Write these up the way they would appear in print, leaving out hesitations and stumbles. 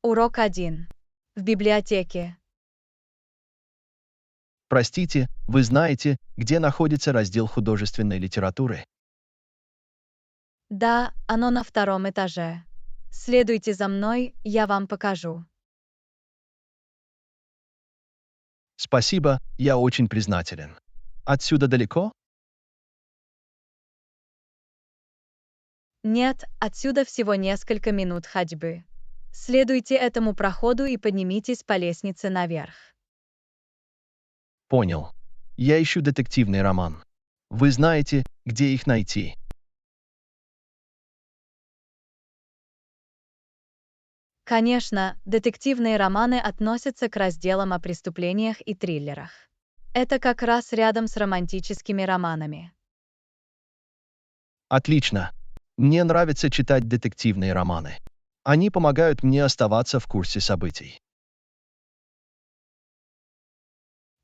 Урок 1. В библиотеке. Простите, вы знаете, где находится раздел художественной литературы? Да, оно на втором этаже. Следуйте за мной, я вам покажу. Спасибо, я очень признателен. Отсюда далеко? Нет, отсюда всего несколько минут ходьбы. Следуйте этому проходу и поднимитесь по лестнице наверх. Понял. Я ищу детективный роман. Вы знаете, где их найти? Конечно, детективные романы относятся к разделам о преступлениях и триллерах. Это как раз рядом с романтическими романами. Отлично. Мне нравится читать детективные романы. Они помогают мне оставаться в курсе событий.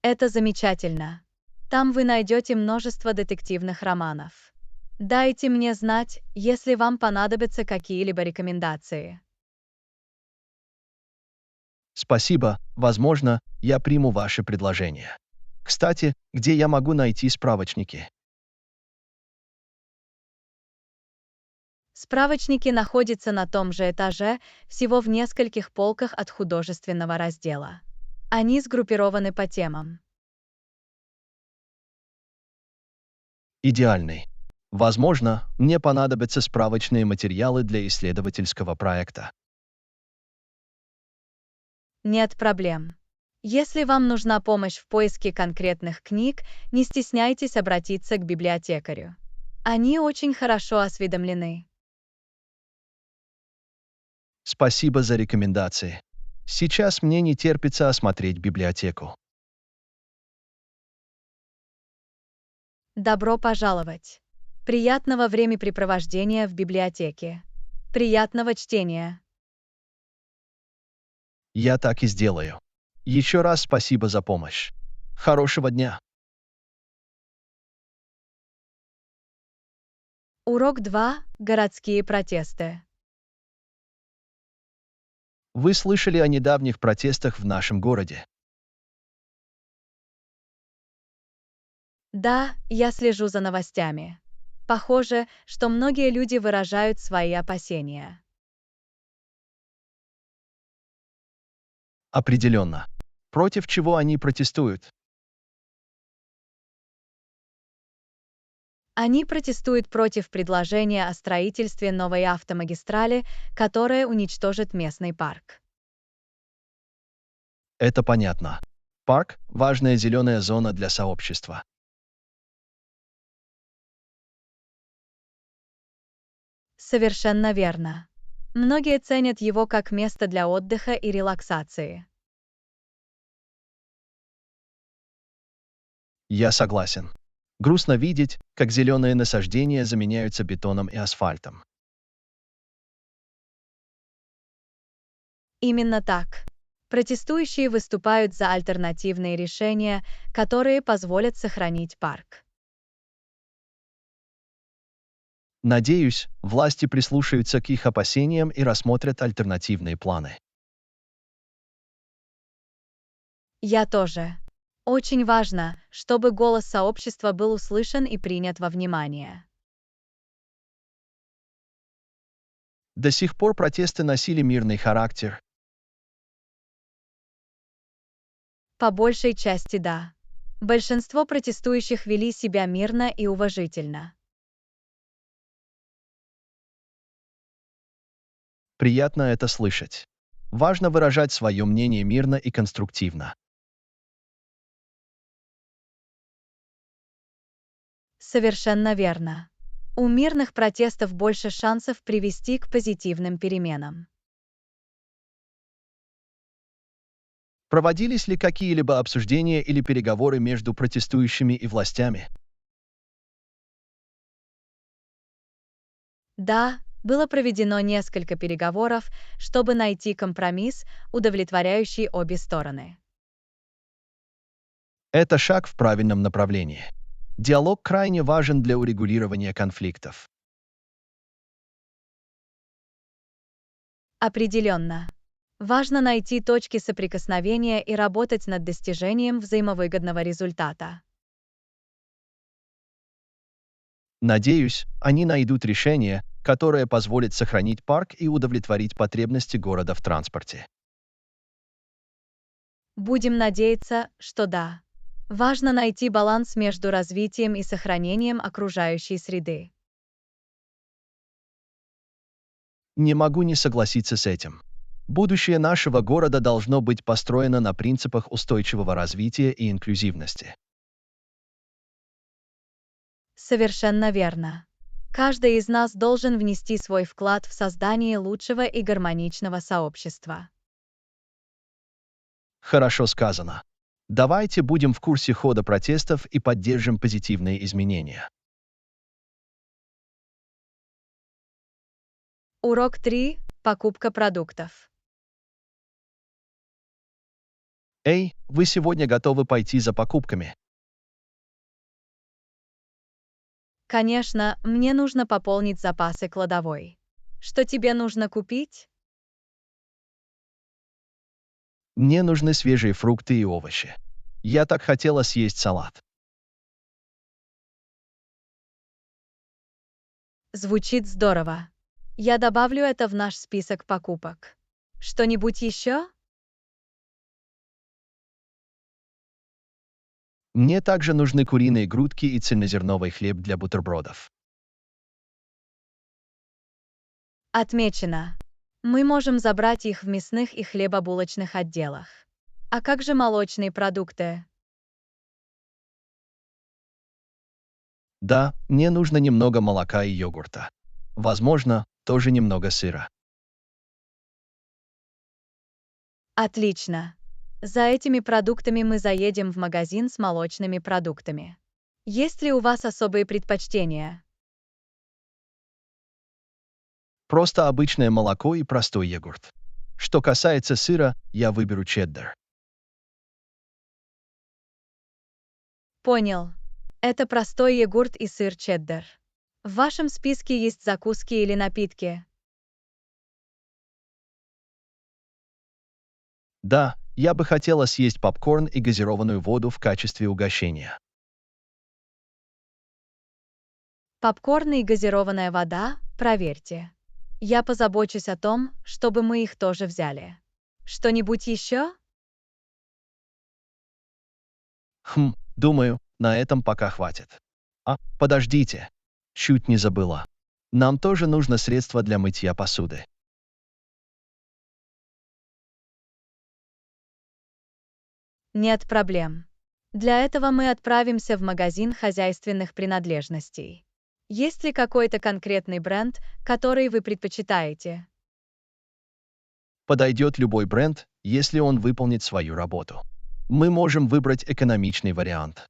Это замечательно. Там вы найдете множество детективных романов. Дайте мне знать, если вам понадобятся какие-либо рекомендации. Спасибо, возможно, я приму ваше предложение. Кстати, где я могу найти справочники? Справочники находятся на том же этаже, всего в нескольких полках от художественного раздела. Они сгруппированы по темам. Идеальный. Возможно, мне понадобятся справочные материалы для исследовательского проекта. Нет проблем. Если вам нужна помощь в поиске конкретных книг, не стесняйтесь обратиться к библиотекарю. Они очень хорошо осведомлены. Спасибо за рекомендации. Сейчас мне не терпится осмотреть библиотеку. Добро пожаловать! Приятного времяпрепровождения в библиотеке. Приятного чтения! Я так и сделаю. Еще раз спасибо за помощь. Хорошего дня. Урок 2. Городские протесты. Вы слышали о недавних протестах в нашем городе? Да, я слежу за новостями. Похоже, что многие люди выражают свои опасения. Определенно. Против чего они протестуют? Они протестуют против предложения о строительстве новой автомагистрали, которая уничтожит местный парк. Это понятно. Парк– важная зеленая зона для сообщества. Совершенно верно. Многие ценят его как место для отдыха и релаксации. Я согласен. Грустно видеть, как зеленые насаждения заменяются бетоном и асфальтом. Именно так. Протестующие выступают за альтернативные решения, которые позволят сохранить парк. Надеюсь, власти прислушаются к их опасениям и рассмотрят альтернативные планы. Я тоже. Очень важно, чтобы голос сообщества был услышан и принят во внимание. До сих пор протесты носили мирный характер. По большей части да. Большинство протестующих вели себя мирно и уважительно. Приятно это слышать. Важно выражать свое мнение мирно и конструктивно. Совершенно верно. У мирных протестов больше шансов привести к позитивным переменам. Проводились ли какие-либо обсуждения или переговоры между протестующими и властями? Да, было проведено несколько переговоров, чтобы найти компромисс, удовлетворяющий обе стороны. Это шаг в правильном направлении. Диалог крайне важен для урегулирования конфликтов. Определенно. Важно найти точки соприкосновения и работать над достижением взаимовыгодного результата. Надеюсь, они найдут решение, которое позволит сохранить парк и удовлетворить потребности города в транспорте. Будем надеяться, что да. Важно найти баланс между развитием и сохранением окружающей среды. Не могу не согласиться с этим. Будущее нашего города должно быть построено на принципах устойчивого развития и инклюзивности. Совершенно верно. Каждый из нас должен внести свой вклад в создание лучшего и гармоничного сообщества. Хорошо сказано. Давайте будем в курсе хода протестов и поддержим позитивные изменения. Урок 3. Покупка продуктов. Эй, вы сегодня готовы пойти за покупками? Конечно, мне нужно пополнить запасы кладовой. Что тебе нужно купить? Мне нужны свежие фрукты и овощи. Я так хотела съесть салат. Звучит здорово. Я добавлю это в наш список покупок. Что-нибудь еще? Мне также нужны куриные грудки и цельнозерновый хлеб для бутербродов. Отмечено. Мы можем забрать их в мясных и хлебобулочных отделах. А как же молочные продукты? Да, мне нужно немного молока и йогурта. Возможно, тоже немного сыра. Отлично. За этими продуктами мы заедем в магазин с молочными продуктами. Есть ли у вас особые предпочтения? Просто обычное молоко и простой йогурт. Что касается сыра, я выберу чеддер. Понял. Это простой йогурт и сыр чеддер. В вашем списке есть закуски или напитки? Да, я бы хотела съесть попкорн и газированную воду в качестве угощения. Попкорн и газированная вода, проверьте. Я позабочусь о том, чтобы мы их тоже взяли. Что-нибудь еще? Думаю, на этом пока хватит. Подождите. Чуть не забыла. Нам тоже нужно средство для мытья посуды. Нет проблем. Для этого мы отправимся в магазин хозяйственных принадлежностей. Есть ли какой-то конкретный бренд, который вы предпочитаете? Подойдет любой бренд, если он выполнит свою работу. Мы можем выбрать экономичный вариант.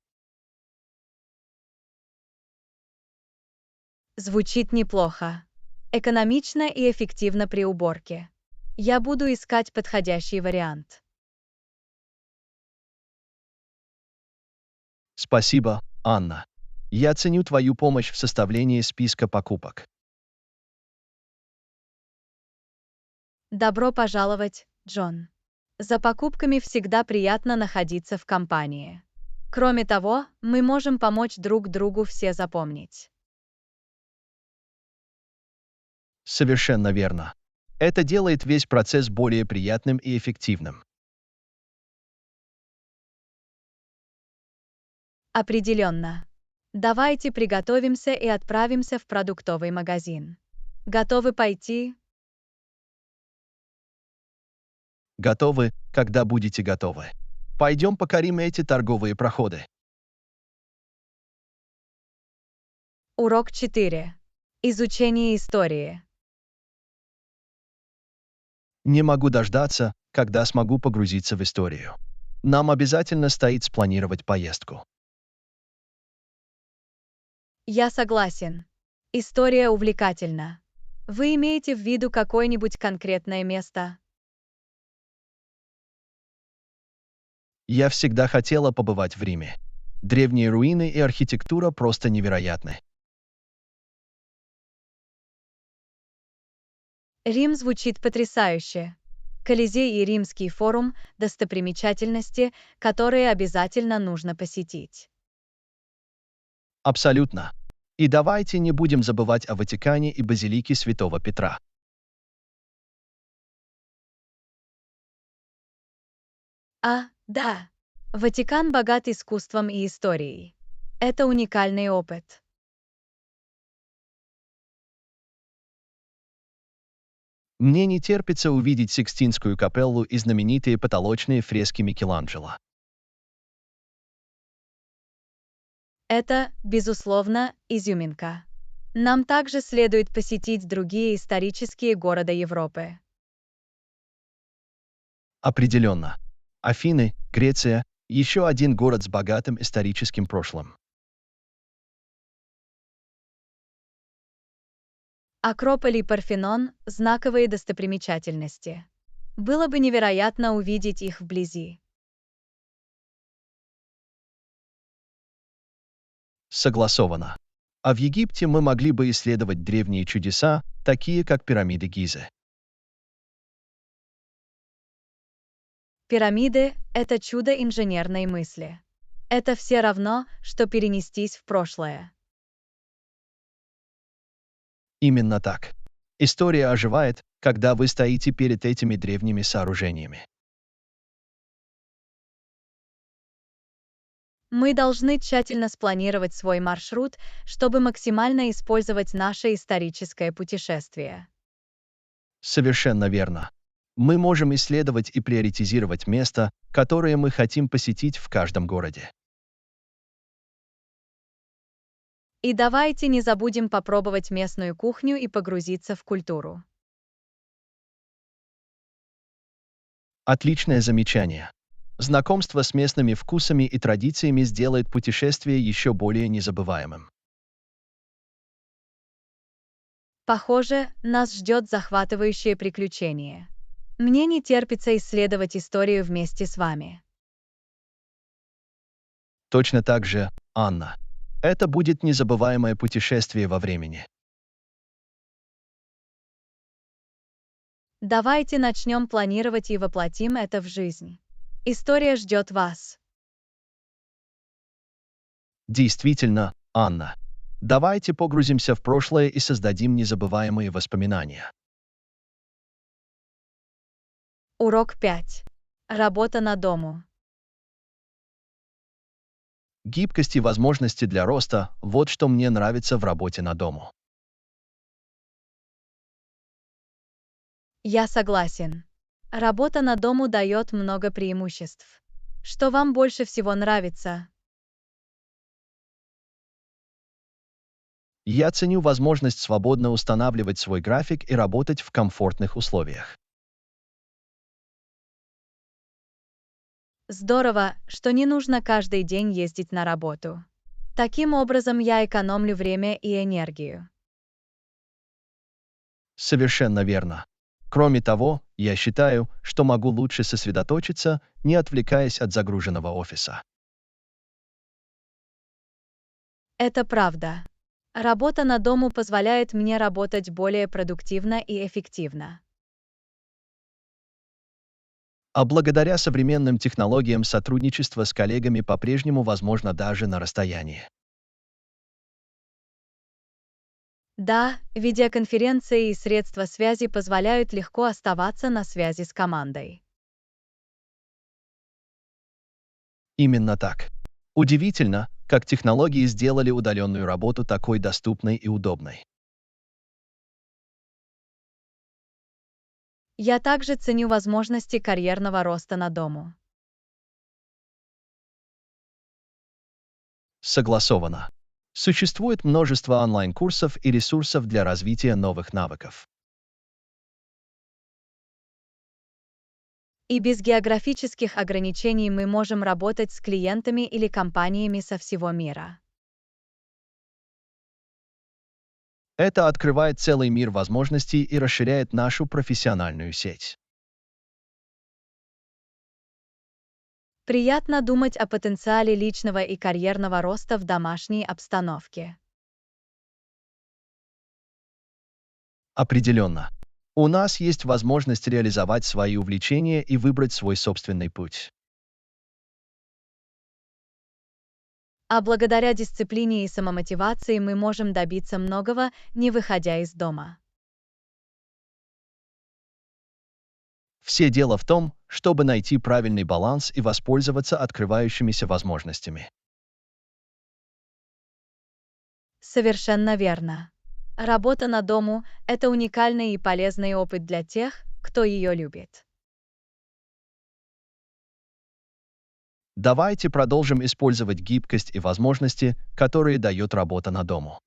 Звучит неплохо. Экономично и эффективно при уборке. Я буду искать подходящий вариант. Спасибо, Анна. Я ценю твою помощь в составлении списка покупок. Добро пожаловать, Джон. За покупками всегда приятно находиться в компании. Кроме того, мы можем помочь друг другу все запомнить. Совершенно верно. Это делает весь процесс более приятным и эффективным. Определенно. Давайте приготовимся и отправимся в продуктовый магазин. Готовы пойти? Готовы, когда будете готовы. Пойдем покорим эти торговые проходы. Урок 4. Изучение истории. Не могу дождаться, когда смогу погрузиться в историю. Нам обязательно стоит спланировать поездку. Я согласен. История увлекательна. Вы имеете в виду какое-нибудь конкретное место? Я всегда хотела побывать в Риме. Древние руины и архитектура просто невероятны. Рим звучит потрясающе. Колизей и Римский форум – достопримечательности, которые обязательно нужно посетить. Абсолютно. И давайте не будем забывать о Ватикане и базилике Святого Петра. Да. Ватикан богат искусством и историей. Это уникальный опыт. Мне не терпится увидеть Сикстинскую капеллу и знаменитые потолочные фрески Микеланджело. Это, безусловно, изюминка. Нам также следует посетить другие исторические города Европы. Определенно. Афины, Греция, еще один город с богатым историческим прошлым. Акрополь и Парфенон – знаковые достопримечательности. Было бы невероятно увидеть их вблизи. Согласовано. А в Египте мы могли бы исследовать древние чудеса, такие как пирамиды Гизы. Пирамиды – это чудо инженерной мысли. Это все равно, что перенестись в прошлое. Именно так. История оживает, когда вы стоите перед этими древними сооружениями. Мы должны тщательно спланировать свой маршрут, чтобы максимально использовать наше историческое путешествие. Совершенно верно. Мы можем исследовать и приоритизировать места, которые мы хотим посетить в каждом городе. И давайте не забудем попробовать местную кухню и погрузиться в культуру. Отличное замечание. Знакомство с местными вкусами и традициями сделает путешествие еще более незабываемым. Похоже, нас ждет захватывающее приключение. Мне не терпится исследовать историю вместе с вами. Точно так же, Анна. Это будет незабываемое путешествие во времени. Давайте начнем планировать и воплотим это в жизнь. История ждет вас. Действительно, Анна. Давайте погрузимся в прошлое и создадим незабываемые воспоминания. Урок 5. Работа на дому. Гибкость и возможности для роста – вот что мне нравится в работе на дому. Я согласен. Работа на дому дает много преимуществ. Что вам больше всего нравится? Я ценю возможность свободно устанавливать свой график и работать в комфортных условиях. Здорово, что не нужно каждый день ездить на работу. Таким образом, я экономлю время и энергию. Совершенно верно. Кроме того, я считаю, что могу лучше сосредоточиться, не отвлекаясь от загруженного офиса. Это правда. Работа на дому позволяет мне работать более продуктивно и эффективно. А благодаря современным технологиям сотрудничество с коллегами по-прежнему возможно даже на расстоянии. Да, видеоконференции и средства связи позволяют легко оставаться на связи с командой. Именно так. Удивительно, как технологии сделали удаленную работу такой доступной и удобной. Я также ценю возможности карьерного роста на дому. Согласовано. Существует множество онлайн-курсов и ресурсов для развития новых навыков. И без географических ограничений мы можем работать с клиентами или компаниями со всего мира. Это открывает целый мир возможностей и расширяет нашу профессиональную сеть. Приятно думать о потенциале личного и карьерного роста в домашней обстановке. Определенно. У нас есть возможность реализовать свои увлечения и выбрать свой собственный путь. А благодаря дисциплине и самомотивации мы можем добиться многого, не выходя из дома. Все дело в том, чтобы найти правильный баланс и воспользоваться открывающимися возможностями. Совершенно верно. Работа на дому– это уникальный и полезный опыт для тех, кто ее любит. Давайте продолжим использовать гибкость и возможности, которые дает работа на дому.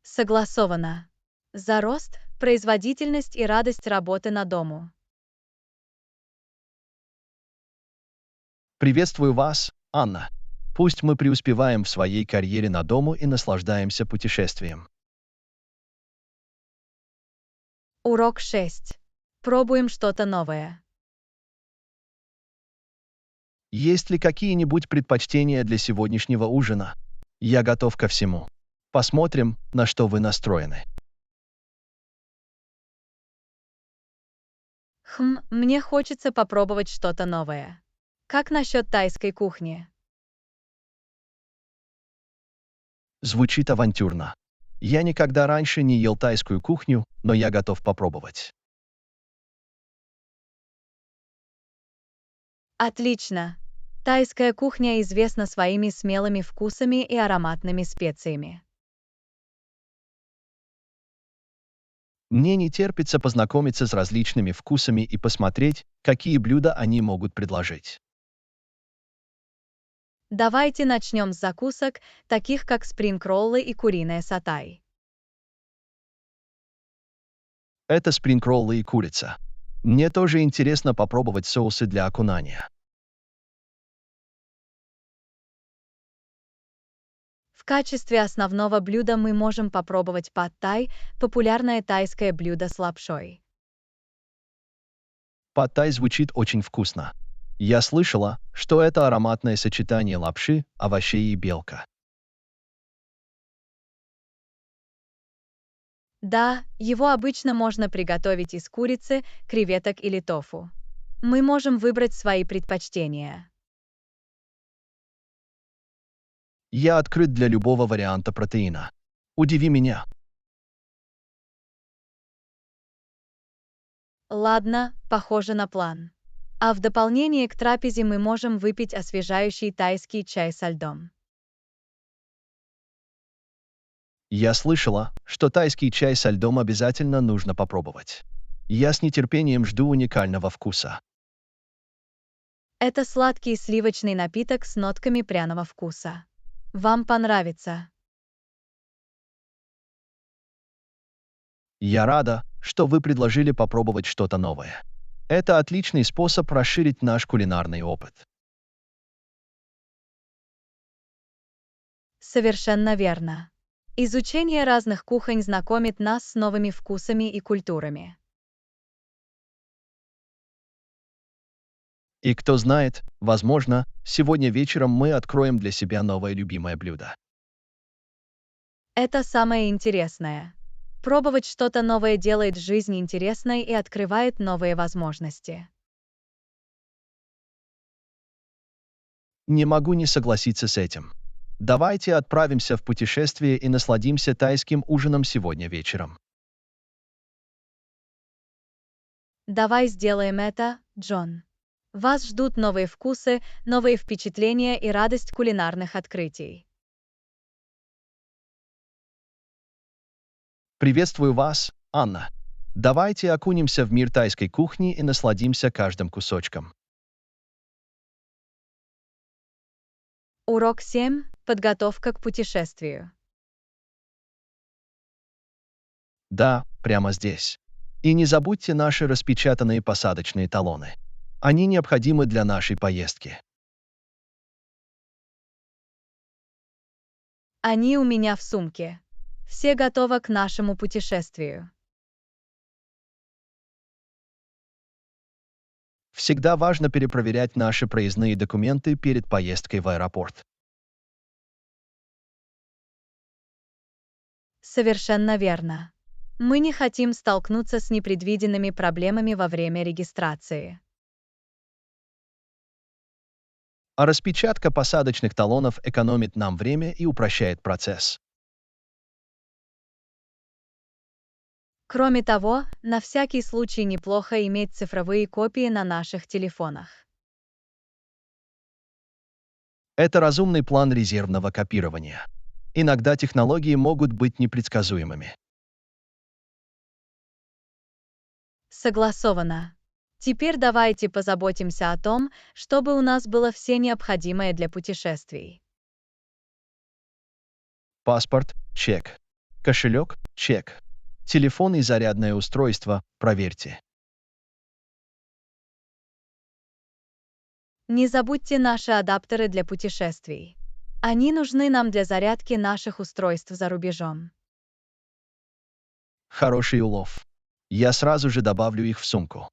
Согласовано. За рост, производительность и радость работы на дому. Приветствую вас, Анна. Пусть мы преуспеваем в своей карьере на дому и наслаждаемся путешествием. Урок 6. Пробуем что-то новое. Есть ли какие-нибудь предпочтения для сегодняшнего ужина? Я готов ко всему. Посмотрим, на что вы настроены. Мне хочется попробовать что-то новое. Как насчет тайской кухни? Звучит авантюрно. Я никогда раньше не ел тайскую кухню, но я готов попробовать. Отлично. Тайская кухня известна своими смелыми вкусами и ароматными специями. Мне не терпится познакомиться с различными вкусами и посмотреть, какие блюда они могут предложить. Давайте начнем с закусок, таких как спринг-роллы и куриная сатай. Это спринг-роллы и курица. Мне тоже интересно попробовать соусы для окунания. В качестве основного блюда мы можем попробовать пад-тай, популярное тайское блюдо с лапшой. Пад-тай звучит очень вкусно. Я слышала, что это ароматное сочетание лапши, овощей и белка. Да, его обычно можно приготовить из курицы, креветок или тофу. Мы можем выбрать свои предпочтения. Я открыт для любого варианта протеина. Удиви меня. Ладно, похоже на план. А в дополнение к трапезе мы можем выпить освежающий тайский чай со льдом. Я слышала, что тайский чай со льдом обязательно нужно попробовать. Я с нетерпением жду уникального вкуса. Это сладкий сливочный напиток с нотками пряного вкуса. Вам понравится. Я рада, что вы предложили попробовать что-то новое. Это отличный способ расширить наш кулинарный опыт. Совершенно верно. Изучение разных кухонь знакомит нас с новыми вкусами и культурами. И кто знает, возможно, сегодня вечером мы откроем для себя новое любимое блюдо. Это самое интересное. Пробовать что-то новое делает жизнь интересной и открывает новые возможности. Не могу не согласиться с этим. Давайте отправимся в путешествие и насладимся тайским ужином сегодня вечером. Давай сделаем это, Джон. Вас ждут новые вкусы, новые впечатления и радость кулинарных открытий. Приветствую вас, Анна. Давайте окунемся в мир тайской кухни и насладимся каждым кусочком. Урок 7. Подготовка к путешествию. Да, прямо здесь. И не забудьте наши распечатанные посадочные талоны. Они необходимы для нашей поездки. Они у меня в сумке. Все готовы к нашему путешествию. Всегда важно перепроверять наши проездные документы перед поездкой в аэропорт. Совершенно верно. Мы не хотим столкнуться с непредвиденными проблемами во время регистрации. А распечатка посадочных талонов экономит нам время и упрощает процесс. Кроме того, на всякий случай неплохо иметь цифровые копии на наших телефонах. Это разумный план резервного копирования. Иногда технологии могут быть непредсказуемыми. Согласовано. Теперь давайте позаботимся о том, чтобы у нас было все необходимое для путешествий. Паспорт – чек. Кошелек – чек. Телефон и зарядное устройство – проверьте. Не забудьте наши адаптеры для путешествий. Они нужны нам для зарядки наших устройств за рубежом. Хороший улов. Я сразу же добавлю их в сумку.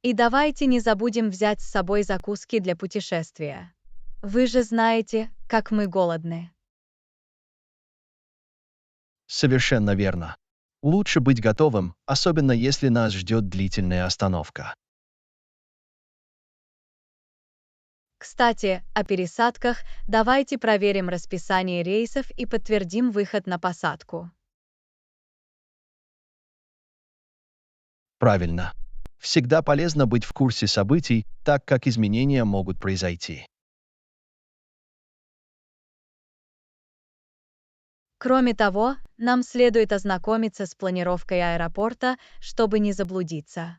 И давайте не забудем взять с собой закуски для путешествия. Вы же знаете, как мы голодны. Совершенно верно. Лучше быть готовым, особенно если нас ждет длительная остановка. Кстати, о пересадках давайте проверим расписание рейсов и подтвердим выход на посадку. Правильно. Всегда полезно быть в курсе событий, так как изменения могут произойти. Кроме того, нам следует ознакомиться с планировкой аэропорта, чтобы не заблудиться.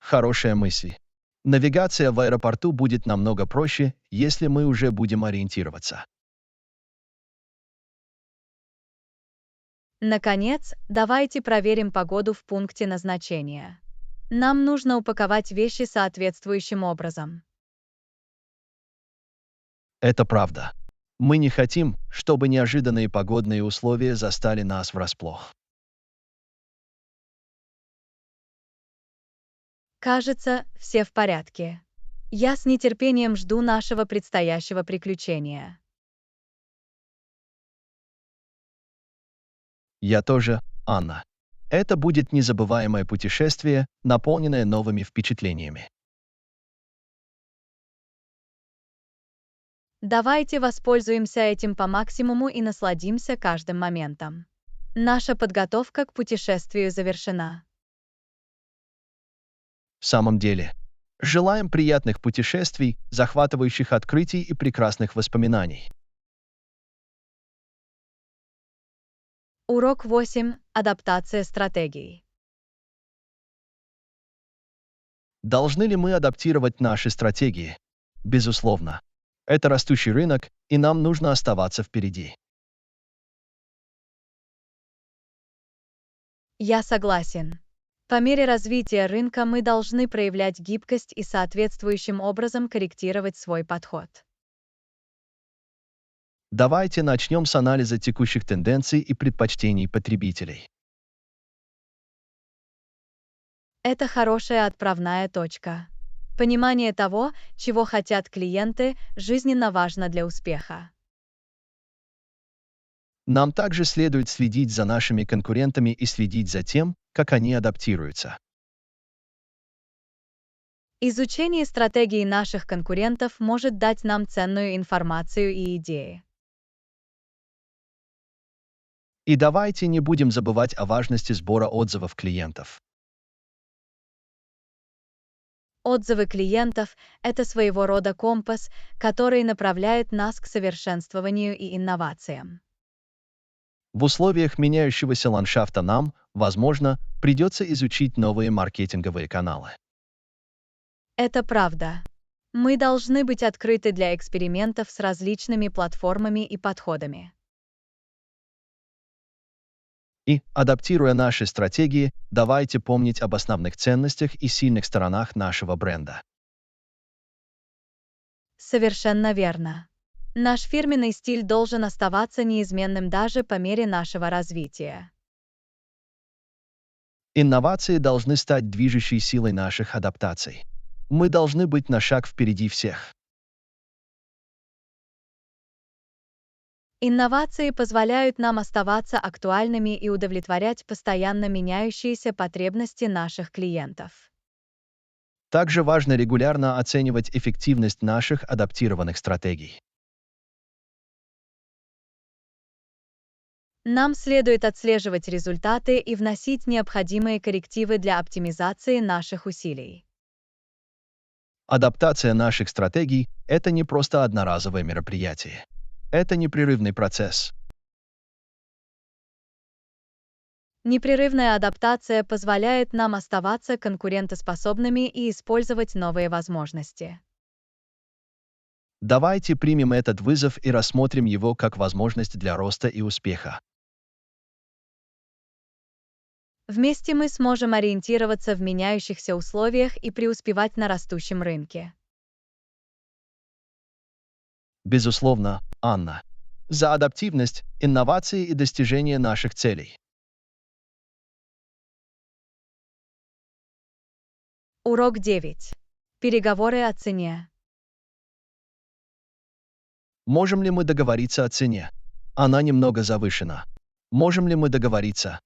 Хорошая мысль. Навигация в аэропорту будет намного проще, если мы уже будем ориентироваться. Наконец, давайте проверим погоду в пункте назначения. Нам нужно упаковать вещи соответствующим образом. Это правда. Мы не хотим, чтобы неожиданные погодные условия застали нас врасплох. Кажется, все в порядке. Я с нетерпением жду нашего предстоящего приключения. Я тоже, Анна. Это будет незабываемое путешествие, наполненное новыми впечатлениями. Давайте воспользуемся этим по максимуму и насладимся каждым моментом. Наша подготовка к путешествию завершена. В самом деле, желаем приятных путешествий, захватывающих открытий и прекрасных воспоминаний. Урок 8. Адаптация стратегий. Должны ли мы адаптировать наши стратегии? Безусловно. Это растущий рынок, и нам нужно оставаться впереди. Я согласен. По мере развития рынка мы должны проявлять гибкость и соответствующим образом корректировать свой подход. Давайте начнем с анализа текущих тенденций и предпочтений потребителей. Это хорошая отправная точка. Понимание того, чего хотят клиенты, жизненно важно для успеха. Нам также следует следить за нашими конкурентами и следить за тем, как они адаптируются. Изучение стратегий наших конкурентов может дать нам ценную информацию и идеи. И давайте не будем забывать о важности сбора отзывов клиентов. Отзывы клиентов– это своего рода компас, который направляет нас к совершенствованию и инновациям. В условиях меняющегося ландшафта нам, возможно, придется изучить новые маркетинговые каналы. Это правда. Мы должны быть открыты для экспериментов с различными платформами и подходами. И, адаптируя наши стратегии, давайте помнить об основных ценностях и сильных сторонах нашего бренда. Совершенно верно. Наш фирменный стиль должен оставаться неизменным даже по мере нашего развития. Инновации должны стать движущей силой наших адаптаций. Мы должны быть на шаг впереди всех. Инновации позволяют нам оставаться актуальными и удовлетворять постоянно меняющиеся потребности наших клиентов. Также важно регулярно оценивать эффективность наших адаптированных стратегий. Нам следует отслеживать результаты и вносить необходимые коррективы для оптимизации наших усилий. Адаптация наших стратегий– это не просто одноразовое мероприятие. Это непрерывный процесс. Непрерывная адаптация позволяет нам оставаться конкурентоспособными и использовать новые возможности. Давайте примем этот вызов и рассмотрим его как возможность для роста и успеха. Вместе мы сможем ориентироваться в меняющихся условиях и преуспевать на растущем рынке. Безусловно, Анна. За адаптивность, инновации и достижение наших целей. Урок 9. Переговоры о цене. Можем ли мы договориться о цене? Она немного завышена. Можем ли мы договориться?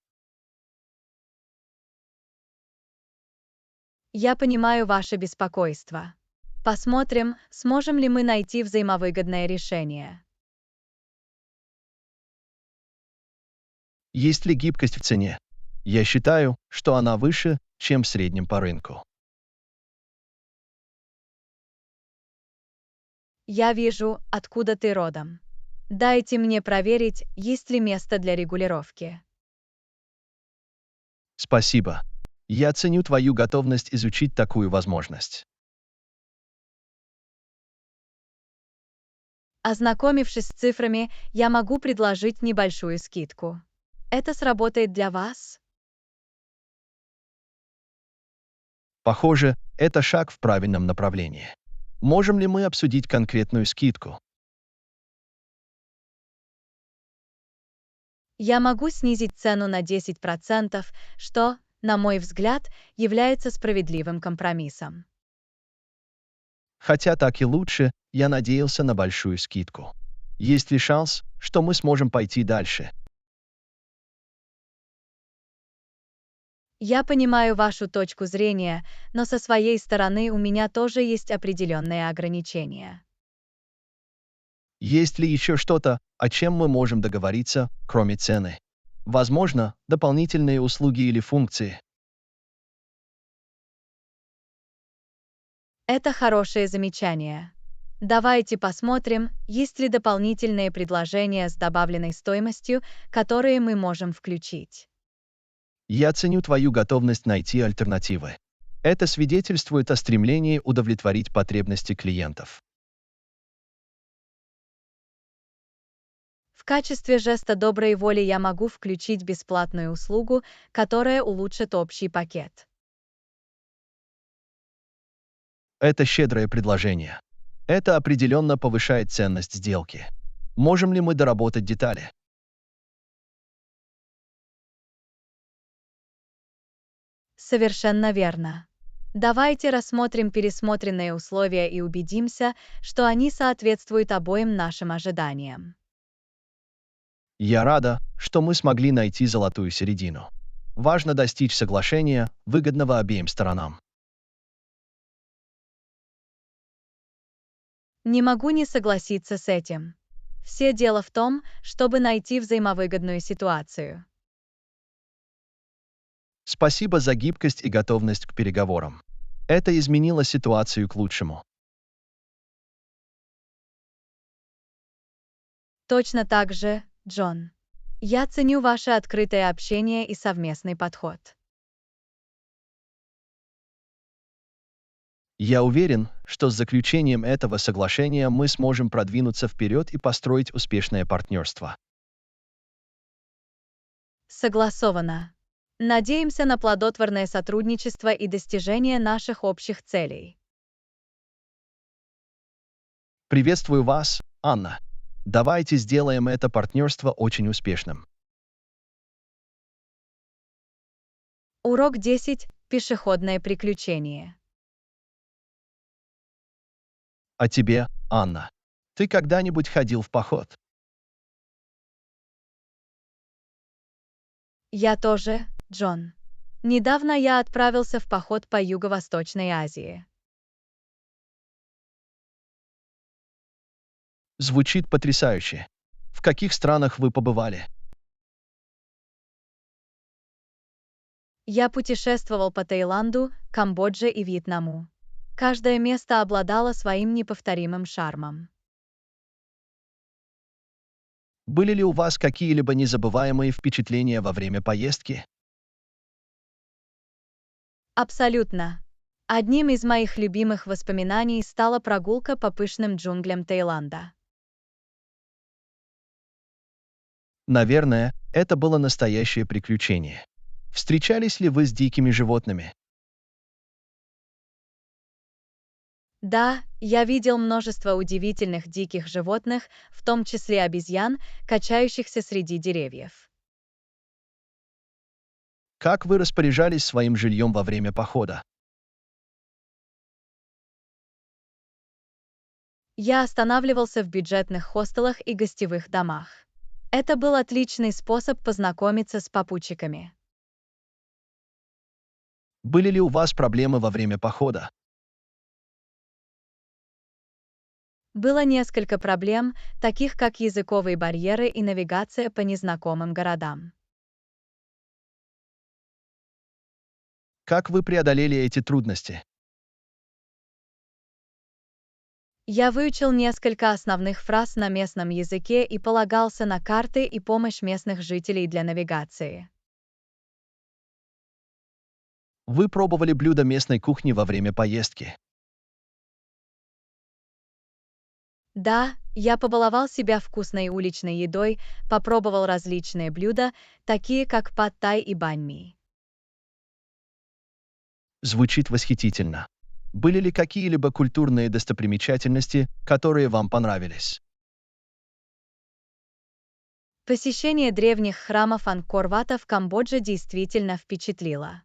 Я понимаю ваше беспокойство. Посмотрим, сможем ли мы найти взаимовыгодное решение. Есть ли гибкость в цене? Я считаю, что она выше, чем в среднем по рынку. Я вижу, откуда ты родом. Дайте мне проверить, есть ли место для регулировки. Спасибо. Я ценю твою готовность изучить такую возможность. Ознакомившись с цифрами, я могу предложить небольшую скидку. Это сработает для вас? Похоже, это шаг в правильном направлении. Можем ли мы обсудить конкретную скидку? Я могу снизить цену на 10%, что, на мой взгляд, является справедливым компромиссом. Хотя так и лучше, я надеялся на большую скидку. Есть ли шанс, что мы сможем пойти дальше? Я понимаю вашу точку зрения, но со своей стороны у меня тоже есть определенные ограничения. Есть ли еще что-то, о чем мы можем договориться, кроме цены? Возможно, дополнительные услуги или функции. Это хорошее замечание. Давайте посмотрим, есть ли дополнительные предложения с добавленной стоимостью, которые мы можем включить. Я ценю твою готовность найти альтернативы. Это свидетельствует о стремлении удовлетворить потребности клиентов. В качестве жеста доброй воли я могу включить бесплатную услугу, которая улучшит общий пакет. Это щедрое предложение. Это определенно повышает ценность сделки. Можем ли мы доработать детали? Совершенно верно. Давайте рассмотрим пересмотренные условия и убедимся, что они соответствуют обоим нашим ожиданиям. Я рада, что мы смогли найти золотую середину. Важно достичь соглашения, выгодного обеим сторонам. Не могу не согласиться с этим. Все дело в том, чтобы найти взаимовыгодную ситуацию. Спасибо за гибкость и готовность к переговорам. Это изменило ситуацию к лучшему. Точно так же, Джон. Я ценю ваше открытое общение и совместный подход. Я уверен, что с заключением этого соглашения мы сможем продвинуться вперед и построить успешное партнерство. Согласовано. Надеемся на плодотворное сотрудничество и достижение наших общих целей. Приветствую вас, Анна. Давайте сделаем это партнерство очень успешным. Урок 10. Пешеходное приключение. А тебе, Анна, ты когда-нибудь ходил в поход? Я тоже, Джон. Недавно я отправился в поход по Юго-Восточной Азии. Звучит потрясающе. В каких странах вы побывали? Я путешествовал по Таиланду, Камбодже и Вьетнаму. Каждое место обладало своим неповторимым шармом. Были ли у вас какие-либо незабываемые впечатления во время поездки? Абсолютно. Одним из моих любимых воспоминаний стала прогулка по пышным джунглям Таиланда. Наверное, это было настоящее приключение. Встречались ли вы с дикими животными? Да, я видел множество удивительных диких животных, в том числе обезьян, качающихся среди деревьев. Как вы распоряжались своим жильем во время похода? Я останавливался в бюджетных хостелах и гостевых домах. Это был отличный способ познакомиться с попутчиками. Были ли у вас проблемы во время похода? Было несколько проблем, таких как языковые барьеры и навигация по незнакомым городам. Как вы преодолели эти трудности? Я выучил несколько основных фраз на местном языке и полагался на карты и помощь местных жителей для навигации. Вы пробовали блюда местной кухни во время поездки. Да, я побаловал себя вкусной уличной едой, попробовал различные блюда, такие как пад-тай и бань-ми. Звучит восхитительно. Были ли какие-либо культурные достопримечательности, которые вам понравились? Посещение древних храмов Ангкор-Вата в Камбодже действительно впечатлило.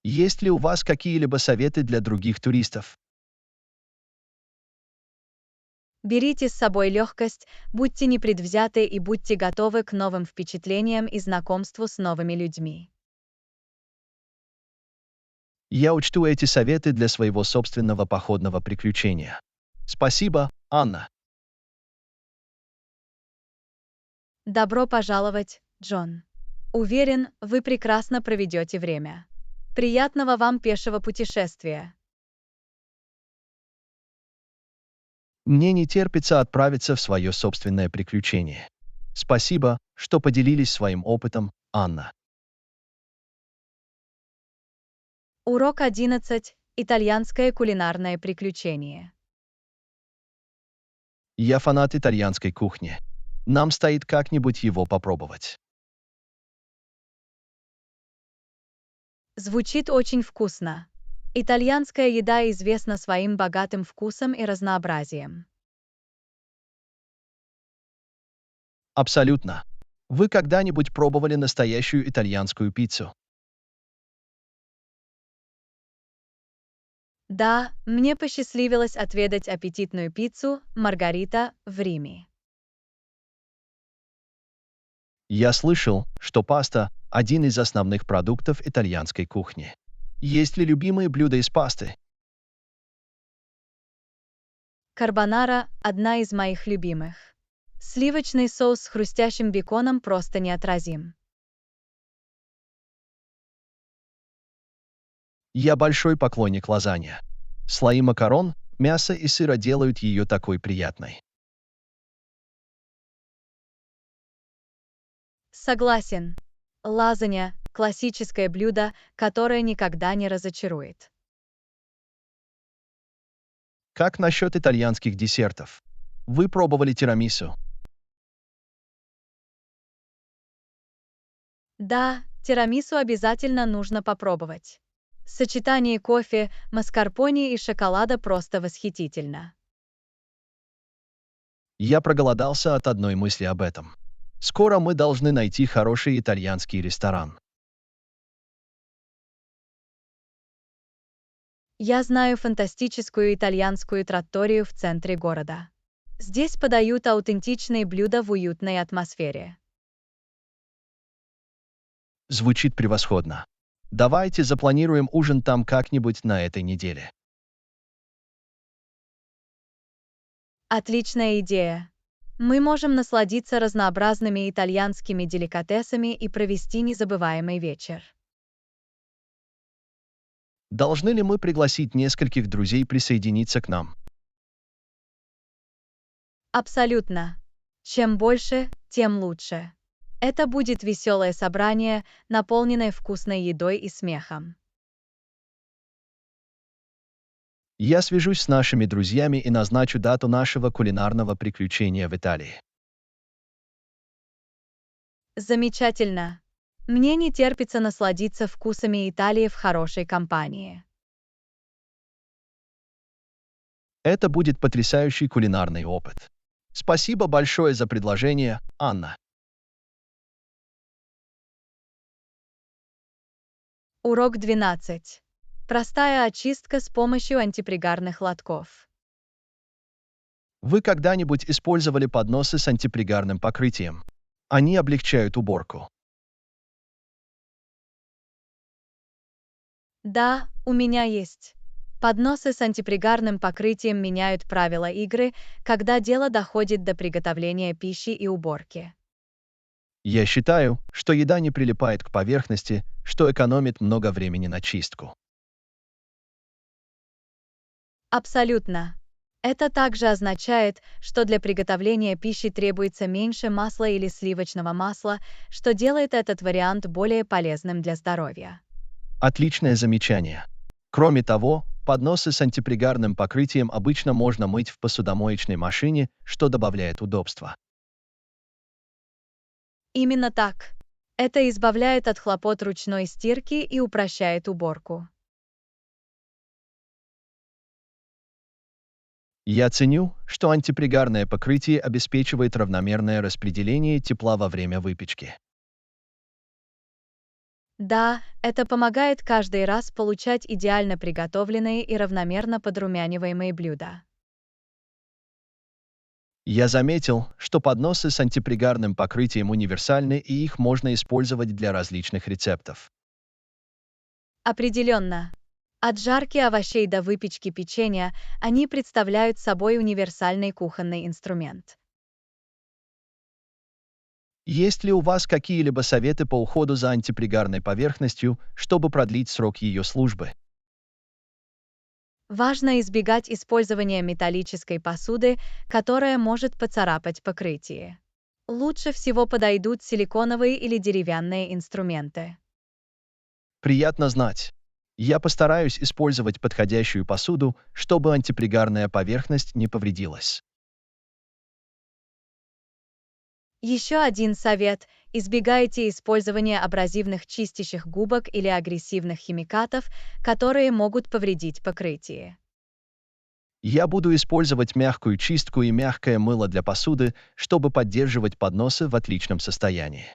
Есть ли у вас какие-либо советы для других туристов? Берите с собой легкость, будьте непредвзяты и будьте готовы к новым впечатлениям и знакомству с новыми людьми. Я учту эти советы для своего собственного походного приключения. Спасибо, Анна. Добро пожаловать, Джон. Уверен, вы прекрасно проведете время. Приятного вам пешего путешествия. Мне не терпится отправиться в свое собственное приключение. Спасибо, что поделились своим опытом, Анна. Урок 11. Итальянское кулинарное приключение. Я фанат итальянской кухни. Нам стоит как-нибудь его попробовать. Звучит очень вкусно. Итальянская еда известна своим богатым вкусом и разнообразием. Абсолютно. Вы когда-нибудь пробовали настоящую итальянскую пиццу? Да, мне посчастливилось отведать аппетитную пиццу «Маргарита» в Риме. Я слышал, что паста– один из основных продуктов итальянской кухни. Есть ли любимые блюда из пасты? Карбонара– одна из моих любимых. Сливочный соус с хрустящим беконом просто неотразим. Я большой поклонник лазаньи. Слои макарон, мяса и сыра делают ее такой приятной. Согласен. Лазанья– классическое блюдо, которое никогда не разочарует. Как насчет итальянских десертов? Вы пробовали тирамису? Да, тирамису обязательно нужно попробовать. Сочетание кофе, маскарпоне и шоколада просто восхитительно. Я проголодался от одной мысли об этом. Скоро мы должны найти хороший итальянский ресторан. Я знаю фантастическую итальянскую тратторию в центре города. Здесь подают аутентичные блюда в уютной атмосфере. Звучит превосходно. Давайте запланируем ужин там как-нибудь на этой неделе. Отличная идея. Мы можем насладиться разнообразными итальянскими деликатесами и провести незабываемый вечер. Должны ли мы пригласить нескольких друзей присоединиться к нам? Абсолютно. Чем больше, тем лучше. Это будет веселое собрание, наполненное вкусной едой и смехом. Я свяжусь с нашими друзьями и назначу дату нашего кулинарного приключения в Италии. Замечательно. Мне не терпится насладиться вкусами Италии в хорошей компании. Это будет потрясающий кулинарный опыт. Спасибо большое за предложение, Анна. Урок 12. Простая очистка с помощью антипригарных лотков. Вы когда-нибудь использовали подносы с антипригарным покрытием? Они облегчают уборку. Да, у меня есть. Подносы с антипригарным покрытием меняют правила игры, когда дело доходит до приготовления пищи и уборки. Я считаю, что еда не прилипает к поверхности, что экономит много времени на чистку. Абсолютно. Это также означает, что для приготовления пищи требуется меньше масла или сливочного масла, что делает этот вариант более полезным для здоровья. Отличное замечание. Кроме того, подносы с антипригарным покрытием обычно можно мыть в посудомоечной машине, что добавляет удобства. Именно так. Это избавляет от хлопот ручной стирки и упрощает уборку. Я ценю, что антипригарное покрытие обеспечивает равномерное распределение тепла во время выпечки. Да, это помогает каждый раз получать идеально приготовленные и равномерно подрумяниваемые блюда. Я заметил, что подносы с антипригарным покрытием универсальны и их можно использовать для различных рецептов. Определенно. От жарки овощей до выпечки печенья они представляют собой универсальный кухонный инструмент. Есть ли у вас какие-либо советы по уходу за антипригарной поверхностью, чтобы продлить срок ее службы? Важно избегать использования металлической посуды, которая может поцарапать покрытие. Лучше всего подойдут силиконовые или деревянные инструменты. Приятно знать. Я постараюсь использовать подходящую посуду, чтобы антипригарная поверхность не повредилась. Еще один совет – избегайте использования абразивных чистящих губок или агрессивных химикатов, которые могут повредить покрытие. Я буду использовать мягкую чистку и мягкое мыло для посуды, чтобы поддерживать подносы в отличном состоянии.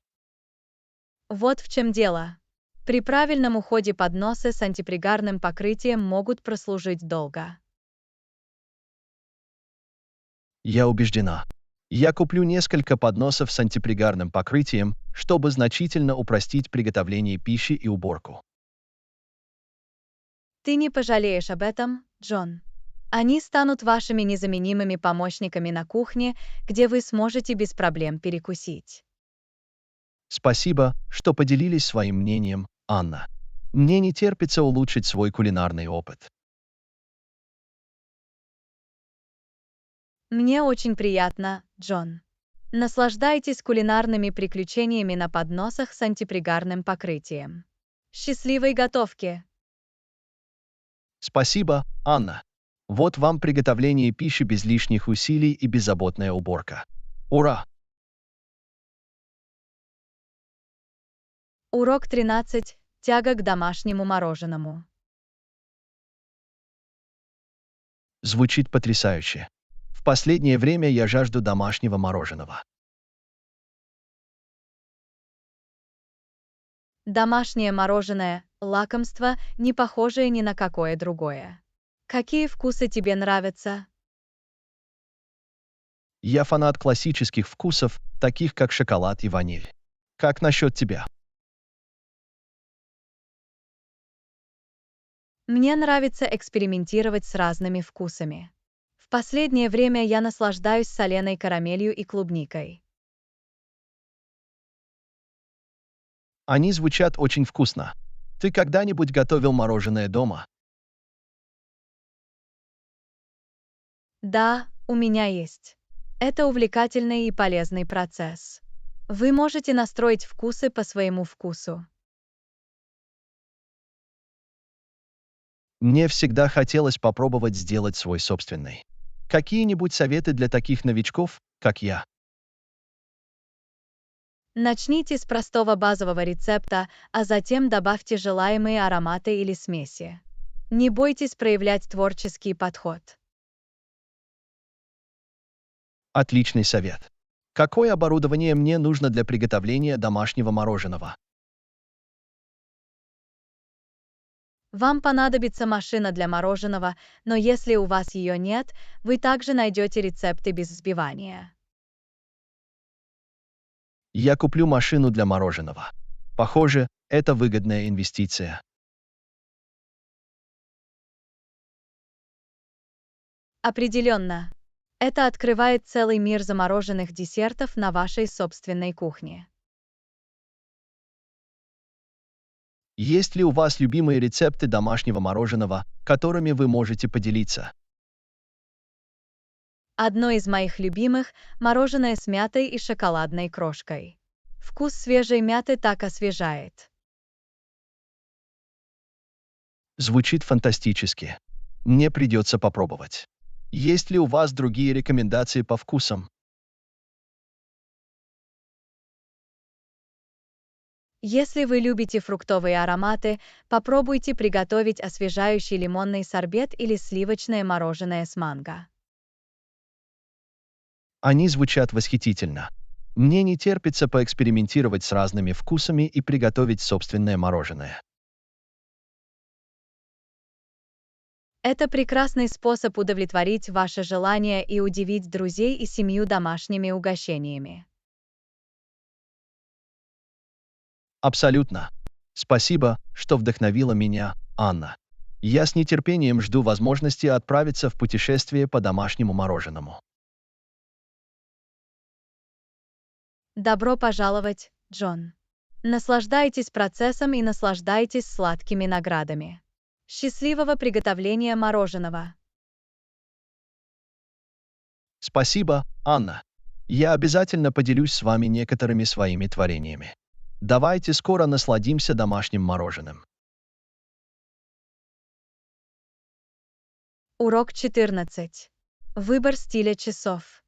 Вот в чем дело. При правильном уходе подносы с антипригарным покрытием могут прослужить долго. Я убеждена. Я куплю несколько подносов с антипригарным покрытием, чтобы значительно упростить приготовление пищи и уборку. Ты не пожалеешь об этом, Джон. Они станут вашими незаменимыми помощниками на кухне, где вы сможете без проблем перекусить. Спасибо, что поделились своим мнением, Анна. Мне не терпится улучшить свой кулинарный опыт. Мне очень приятно, Джон. Наслаждайтесь кулинарными приключениями на подносах с антипригарным покрытием. Счастливой готовки! Спасибо, Анна. Вот вам приготовление пищи без лишних усилий и беззаботная уборка. Ура! Урок 13. Тяга к домашнему мороженому. Звучит потрясающе. В последнее время я жажду домашнего мороженого. Домашнее мороженое – лакомство, не похожее ни на какое другое. Какие вкусы тебе нравятся? Я фанат классических вкусов, таких как шоколад и ваниль. Как насчет тебя? Мне нравится экспериментировать с разными вкусами. В последнее время я наслаждаюсь соленой карамелью и клубникой. Они звучат очень вкусно. Ты когда-нибудь готовил мороженое дома? Да, у меня есть. Это увлекательный и полезный процесс. Вы можете настроить вкусы по своему вкусу. Мне всегда хотелось попробовать сделать свой собственный. Какие-нибудь советы для таких новичков, как я? Начните с простого базового рецепта, а затем добавьте желаемые ароматы или смеси. Не бойтесь проявлять творческий подход. Отличный совет. Какое оборудование мне нужно для приготовления домашнего мороженого? Вам понадобится машина для мороженого, но если у вас ее нет, вы также найдете рецепты без взбивания. Я куплю машину для мороженого. Похоже, это выгодная инвестиция. Определенно. Это открывает целый мир замороженных десертов на вашей собственной кухне. Есть ли у вас любимые рецепты домашнего мороженого, которыми вы можете поделиться? Одно из моих любимых – мороженое с мятой и шоколадной крошкой. Вкус свежей мяты так освежает. Звучит фантастически. Мне придется попробовать. Есть ли у вас другие рекомендации по вкусам? Если вы любите фруктовые ароматы, попробуйте приготовить освежающий лимонный сорбет или сливочное мороженое с манго. Они звучат восхитительно. Мне не терпится поэкспериментировать с разными вкусами и приготовить собственное мороженое. Это прекрасный способ удовлетворить ваше желание и удивить друзей и семью домашними угощениями. Абсолютно. Спасибо, что вдохновила меня, Анна. Я с нетерпением жду возможности отправиться в путешествие по домашнему мороженому. Добро пожаловать, Джон. Наслаждайтесь процессом и наслаждайтесь сладкими наградами. Счастливого приготовления мороженого! Спасибо, Анна. Я обязательно поделюсь с вами некоторыми своими творениями. Давайте скоро насладимся домашним мороженым. Урок 14. Выбор стиля часов.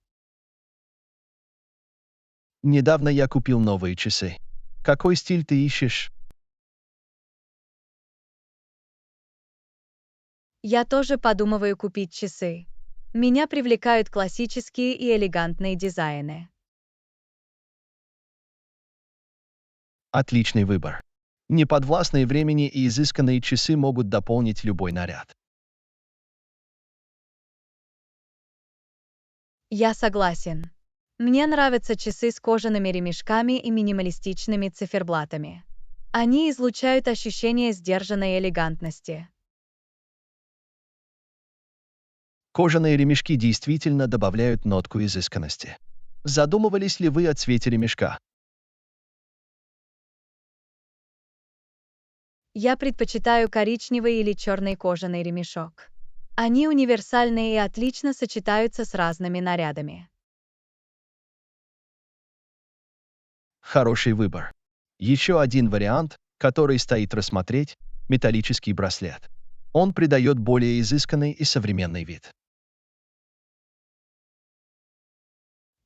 Недавно я купил новые часы. Какой стиль ты ищешь? Я тоже подумываю купить часы. Меня привлекают классические и элегантные дизайны. Отличный выбор. Неподвластные времени и изысканные часы могут дополнить любой наряд. Я согласен. Мне нравятся часы с кожаными ремешками и минималистичными циферблатами. Они излучают ощущение сдержанной элегантности. Кожаные ремешки действительно добавляют нотку изысканности. Задумывались ли вы о цвете ремешка? Я предпочитаю коричневый или черный кожаный ремешок. Они универсальны и отлично сочетаются с разными нарядами. Хороший выбор. Еще один вариант, который стоит рассмотреть – металлический браслет. Он придает более изысканный и современный вид.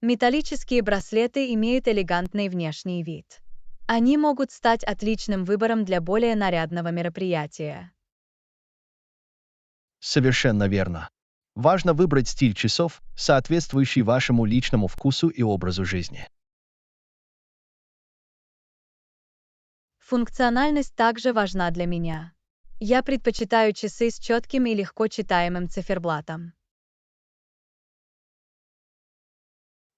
Металлические браслеты имеют элегантный внешний вид. Они могут стать отличным выбором для более нарядного мероприятия. Совершенно верно. Важно выбрать стиль часов, соответствующий вашему личному вкусу и образу жизни. Функциональность также важна для меня. Я предпочитаю часы с четким и легко читаемым циферблатом.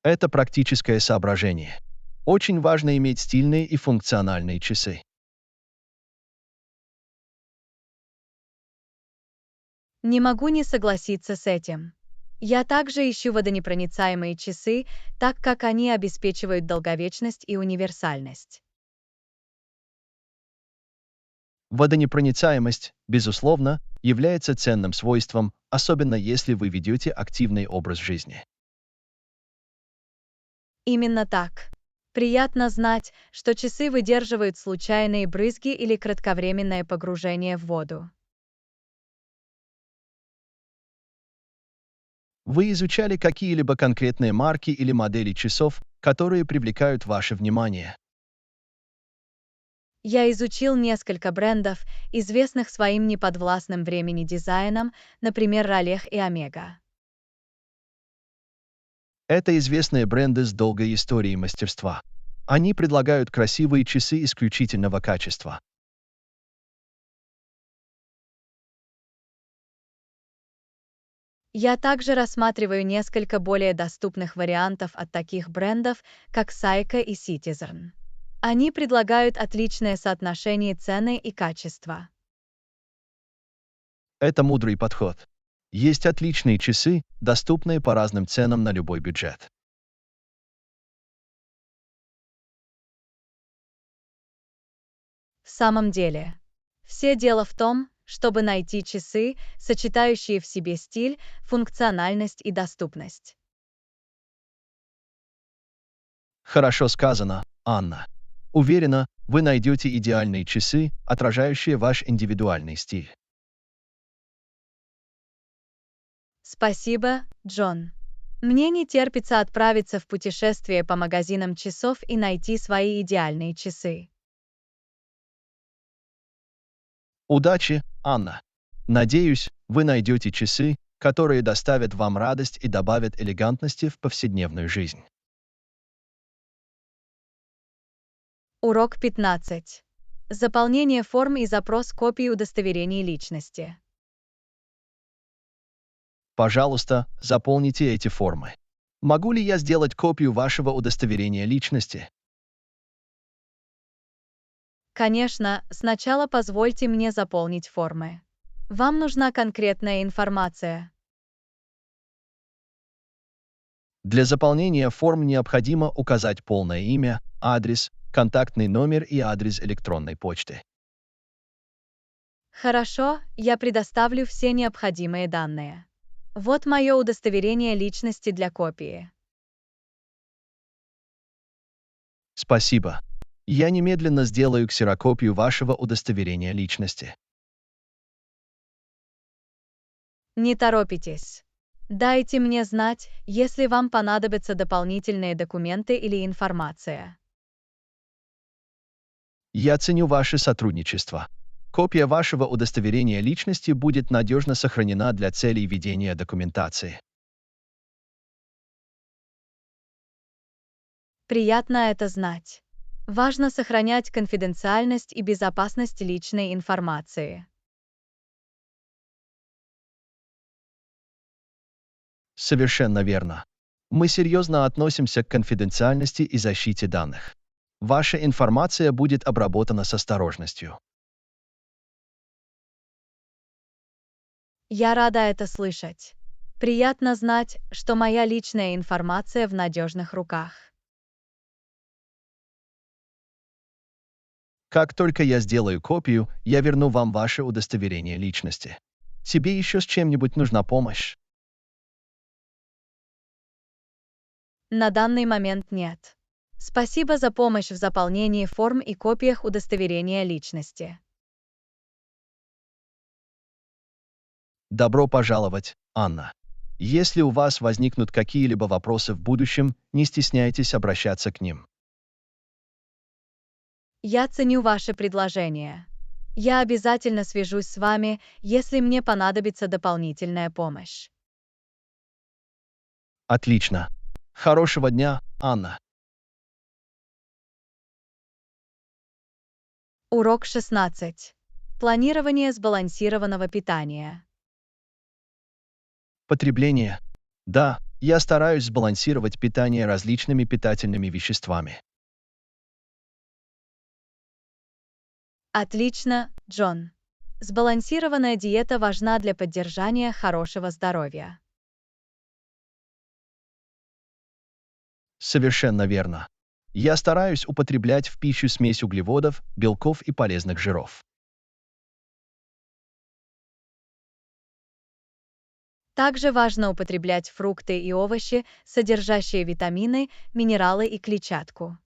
Это практическое соображение. Очень важно иметь стильные и функциональные часы. Не могу не согласиться с этим. Я также ищу водонепроницаемые часы, так как они обеспечивают долговечность и универсальность. Водонепроницаемость, безусловно, является ценным свойством, особенно если вы ведете активный образ жизни. Именно так. Приятно знать, что часы выдерживают случайные брызги или кратковременное погружение в воду. Вы изучали какие-либо конкретные марки или модели часов, которые привлекают ваше внимание? Я изучил несколько брендов, известных своим неподвластным времени дизайном, например, Rolex и Omega. Это известные бренды с долгой историей мастерства. Они предлагают красивые часы исключительного качества. Я также рассматриваю несколько более доступных вариантов от таких брендов, как Seiko и Citizen. Они предлагают отличное соотношение цены и качества. Это мудрый подход. Есть отличные часы, доступные по разным ценам на любой бюджет. В самом деле, все дело в том, чтобы найти часы, сочетающие в себе стиль, функциональность и доступность. Хорошо сказано, Анна. Уверена, вы найдете идеальные часы, отражающие ваш индивидуальный стиль. Спасибо, Джон. Мне не терпится отправиться в путешествие по магазинам часов и найти свои идеальные часы. Удачи, Анна. Надеюсь, вы найдете часы, которые доставят вам радость и добавят элегантности в повседневную жизнь. Урок 15. Заполнение форм и запрос копий удостоверений личности. Пожалуйста, заполните эти формы. Могу ли я сделать копию вашего удостоверения личности? Конечно, сначала позвольте мне заполнить формы. Вам нужна конкретная информация. Для заполнения форм необходимо указать полное имя, адрес, контактный номер и адрес электронной почты. Хорошо, я предоставлю все необходимые данные. Вот мое удостоверение личности для копии. Спасибо. Я немедленно сделаю ксерокопию вашего удостоверения личности. Не торопитесь. Дайте мне знать, если вам понадобятся дополнительные документы или информация. Я ценю ваше сотрудничество. Копия вашего удостоверения личности будет надежно сохранена для целей ведения документации. Приятно это знать. Важно сохранять конфиденциальность и безопасность личной информации. Совершенно верно. Мы серьезно относимся к конфиденциальности и защите данных. Ваша информация будет обработана с осторожностью. Я рада это слышать. Приятно знать, что моя личная информация в надежных руках. Как только я сделаю копию, я верну вам ваше удостоверение личности. Тебе еще с чем-нибудь нужна помощь? На данный момент нет. Спасибо за помощь в заполнении форм и копиях удостоверения личности. Добро пожаловать, Анна. Если у вас возникнут какие-либо вопросы в будущем, не стесняйтесь обращаться к ним. Я ценю ваше предложение. Я обязательно свяжусь с вами, если мне понадобится дополнительная помощь. Отлично. Хорошего дня, Анна. Урок 16. Планирование сбалансированного питания. Потребление. Да, Я стараюсь сбалансировать питание различными питательными веществами. Отлично, Джон. Сбалансированная диета важна для поддержания хорошего здоровья. Совершенно верно. Я стараюсь употреблять в пищу смесь углеводов, белков и полезных жиров. Также важно употреблять фрукты и овощи, содержащие витамины, минералы и клетчатку.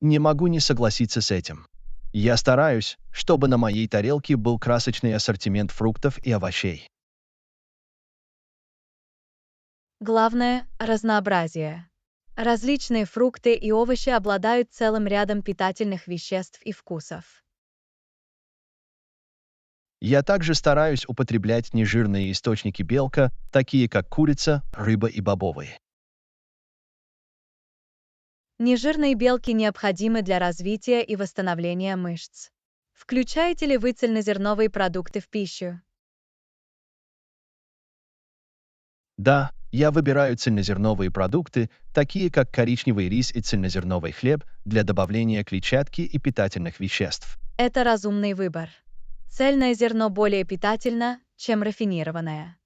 Не могу не согласиться с этим. Я стараюсь, чтобы на моей тарелке был красочный ассортимент фруктов и овощей. Главное – разнообразие. Различные фрукты и овощи обладают целым рядом питательных веществ и вкусов. Я также стараюсь употреблять нежирные источники белка, такие как курица, рыба и бобовые. Нежирные белки необходимы для развития и восстановления мышц. Включаете ли вы цельнозерновые продукты в пищу? Да, я выбираю цельнозерновые продукты, такие как коричневый рис и цельнозерновый хлеб, для добавления клетчатки и питательных веществ. Это разумный выбор. Цельное зерно более питательно, чем рафинированное.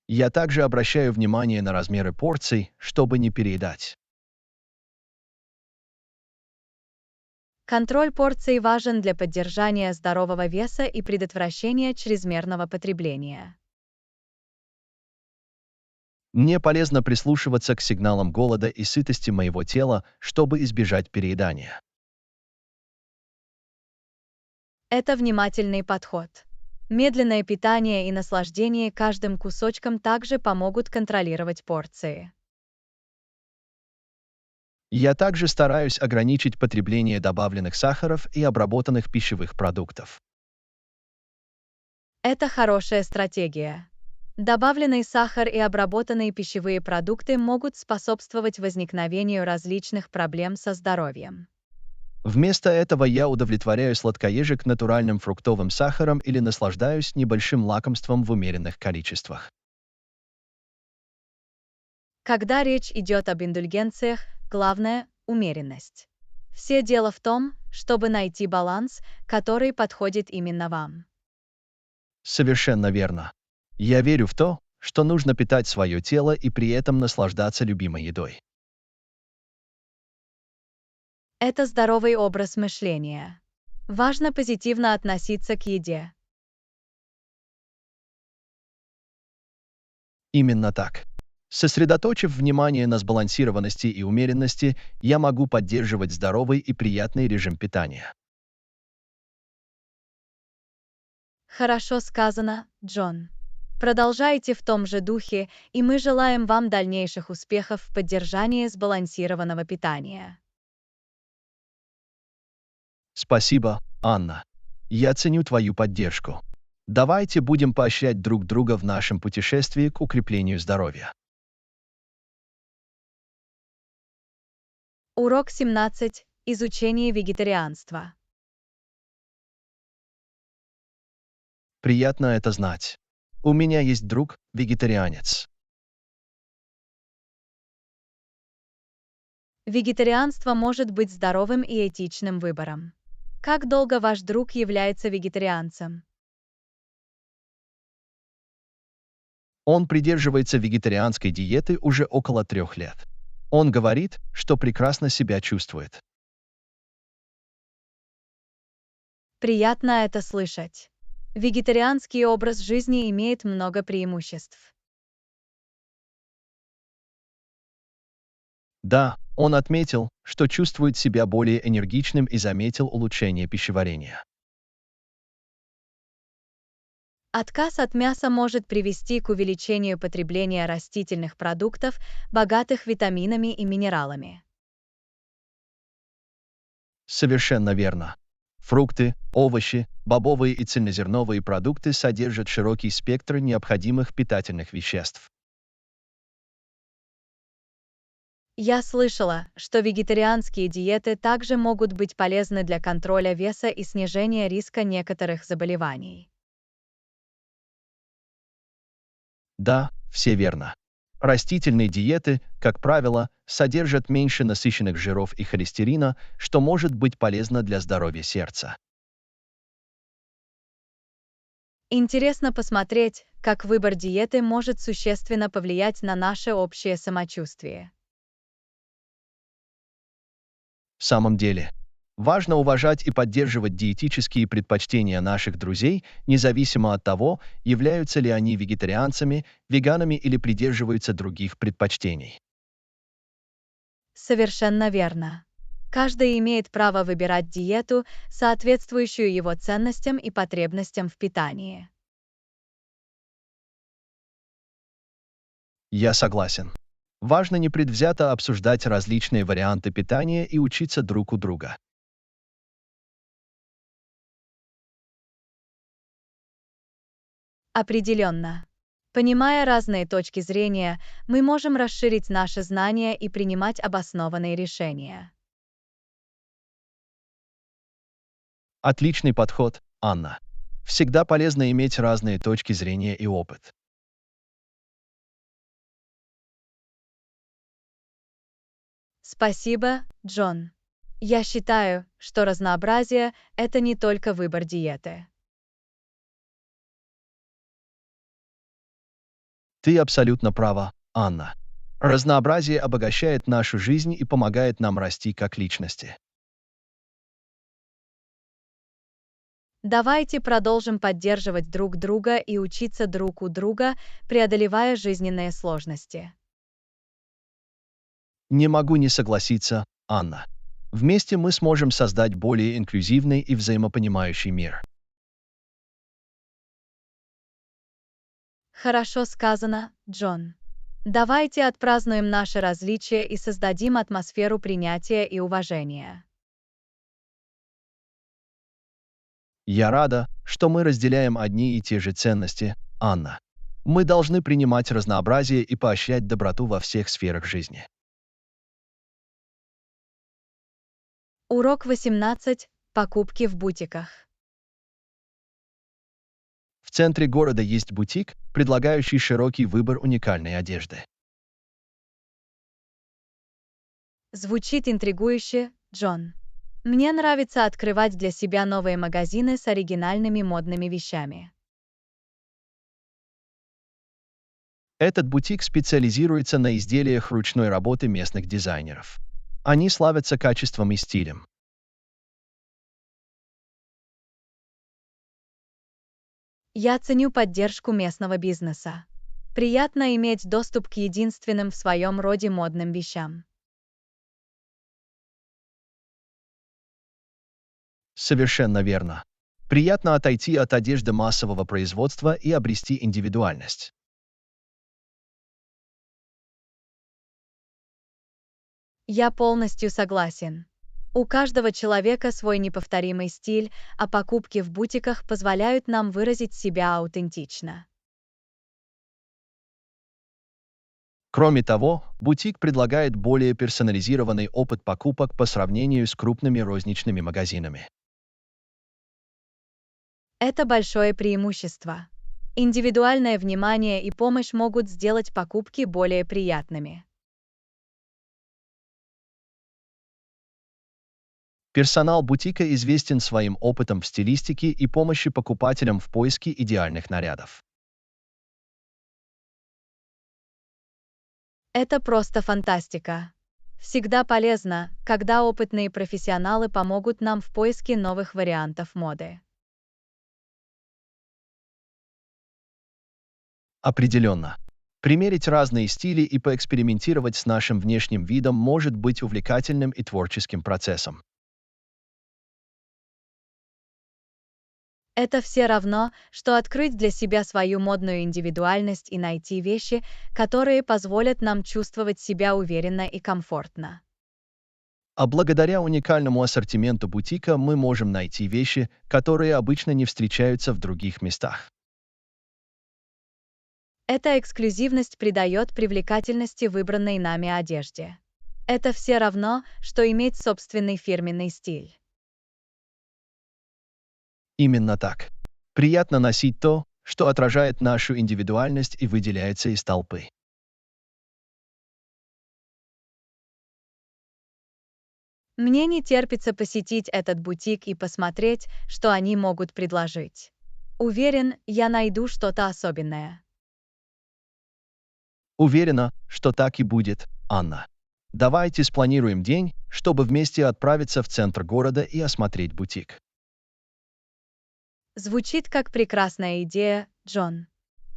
Я также обращаю внимание на размеры порций, чтобы не переедать. Контроль порций важен для поддержания здорового веса и предотвращения чрезмерного потребления. Мне полезно прислушиваться к сигналам голода и сытости моего тела, чтобы избежать переедания. Это внимательный подход. Медленное питание и наслаждение каждым кусочком также помогут контролировать порции. Я также стараюсь ограничить потребление добавленных сахаров и обработанных пищевых продуктов. Это хорошая стратегия. Добавленный сахар и обработанные пищевые продукты могут способствовать возникновению различных проблем со здоровьем. Вместо этого я удовлетворяю сладкоежек натуральным фруктовым сахаром или наслаждаюсь небольшим лакомством в умеренных количествах. Когда речь идет об индульгенциях, главное – умеренность. Все дело в том, чтобы найти баланс, который подходит именно вам. Совершенно верно. Я верю в то, что нужно питать свое тело и при этом наслаждаться любимой едой. Это здоровый образ мышления. Важно позитивно относиться к еде. Именно так. Сосредоточив внимание на сбалансированности и умеренности, я могу поддерживать здоровый и приятный режим питания. Хорошо сказано, Джон. Продолжайте в том же духе, и мы желаем вам дальнейших успехов в поддержании сбалансированного питания. Спасибо, Анна. Я ценю твою поддержку. Давайте будем поощрять друг друга в нашем путешествии к укреплению здоровья. Урок 17. Изучение вегетарианства. Приятно это знать. У меня есть друг, вегетарианец. Вегетарианство может быть здоровым и этичным выбором. Как долго ваш друг является вегетарианцем? Он придерживается вегетарианской диеты уже около 3 лет. Он говорит, что прекрасно себя чувствует. Приятно это слышать. Вегетарианский образ жизни имеет много преимуществ. Да, он отметил, что чувствует себя более энергичным и заметил улучшение пищеварения. Отказ от мяса может привести к увеличению потребления растительных продуктов, богатых витаминами и минералами. Совершенно верно. Фрукты, овощи, бобовые и цельнозерновые продукты содержат широкий спектр необходимых питательных веществ. Я слышала, что вегетарианские диеты также могут быть полезны для контроля веса и снижения риска некоторых заболеваний. Да, все верно. Растительные диеты, как правило, содержат меньше насыщенных жиров и холестерина, что может быть полезно для здоровья сердца. Интересно посмотреть, как выбор диеты может существенно повлиять на наше общее самочувствие. В самом деле, важно уважать и поддерживать диетические предпочтения наших друзей, независимо от того, являются ли они вегетарианцами, веганами или придерживаются других предпочтений. Совершенно верно. Каждый имеет право выбирать диету, соответствующую его ценностям и потребностям в питании. Я согласен. Важно непредвзято обсуждать различные варианты питания и учиться друг у друга. Определенно. Понимая разные точки зрения, мы можем расширить наши знания и принимать обоснованные решения. Отличный подход, Анна. Всегда полезно иметь разные точки зрения и опыт. Спасибо, Джон. Я считаю, что разнообразие– это не только выбор диеты. Ты абсолютно права, Анна. Разнообразие обогащает нашу жизнь и помогает нам расти как личности. Давайте продолжим поддерживать друг друга и учиться друг у друга, преодолевая жизненные сложности. Не могу не согласиться, Анна. Вместе мы сможем создать более инклюзивный и взаимопонимающий мир. Хорошо сказано, Джон. Давайте отпразднуем наши различия и создадим атмосферу принятия и уважения. Я рада, что мы разделяем одни и те же ценности, Анна. Мы должны принимать разнообразие и поощрять доброту во всех сферах жизни. Урок 18. Покупки в бутиках. В центре города есть бутик, предлагающий широкий выбор уникальной одежды. Звучит интригующе, Джон. Мне нравится открывать для себя новые магазины с оригинальными модными вещами. Этот бутик специализируется на изделиях ручной работы местных дизайнеров. Они славятся качеством и стилем. Я ценю поддержку местного бизнеса. Приятно иметь доступ к единственным в своем роде модным вещам. Совершенно верно. Приятно отойти от одежды массового производства и обрести индивидуальность. Я полностью согласен. У каждого человека свой неповторимый стиль, а покупки в бутиках позволяют нам выразить себя аутентично. Кроме того, бутик предлагает более персонализированный опыт покупок по сравнению с крупными розничными магазинами. Это большое преимущество. Индивидуальное внимание и помощь могут сделать покупки более приятными. Персонал бутика известен своим опытом в стилистике и помощи покупателям в поиске идеальных нарядов. Это просто фантастика. Всегда полезно, когда опытные профессионалы помогут нам в поиске новых вариантов моды. Определенно. Примерить разные стили и поэкспериментировать с нашим внешним видом может быть увлекательным и творческим процессом. Это все равно, что открыть для себя свою модную индивидуальность и найти вещи, которые позволят нам чувствовать себя уверенно и комфортно. А благодаря уникальному ассортименту бутика мы можем найти вещи, которые обычно не встречаются в других местах. Эта эксклюзивность придает привлекательности выбранной нами одежде. Это все равно, что иметь собственный фирменный стиль. Именно так. Приятно носить то, что отражает нашу индивидуальность и выделяется из толпы. Мне не терпится посетить этот бутик и посмотреть, что они могут предложить. Уверен, я найду что-то особенное. Уверена, что так и будет, Анна. Давайте спланируем день, чтобы вместе отправиться в центр города и осмотреть бутик. Звучит как прекрасная идея, Джон.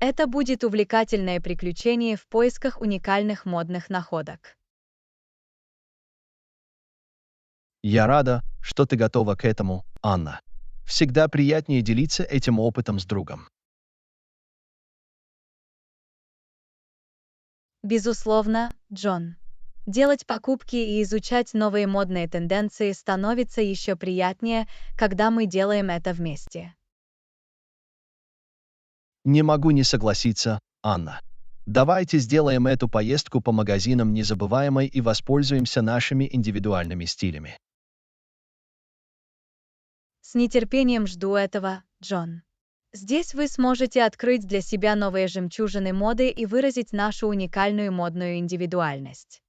Это будет увлекательное приключение в поисках уникальных модных находок. Я рада, что ты готова к этому, Анна. Всегда приятнее делиться этим опытом с другом. Безусловно, Джон. Делать покупки и изучать новые модные тенденции становится еще приятнее, когда мы делаем это вместе. Не могу не согласиться, Анна. Давайте сделаем эту поездку по магазинам незабываемой и воспользуемся нашими индивидуальными стилями. С нетерпением жду этого, Джон. Здесь вы сможете открыть для себя новые жемчужины моды и выразить нашу уникальную модную индивидуальность.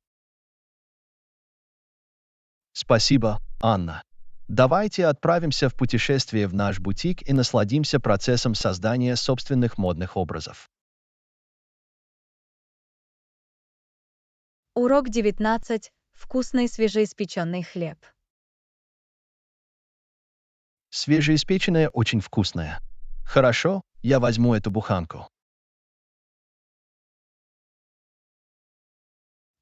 Спасибо, Анна. Давайте отправимся в путешествие в наш бутик и насладимся процессом создания собственных модных образов. Урок 19. Вкусный свежеиспеченный хлеб. Свежеиспеченное очень вкусное. Хорошо, я возьму эту буханку.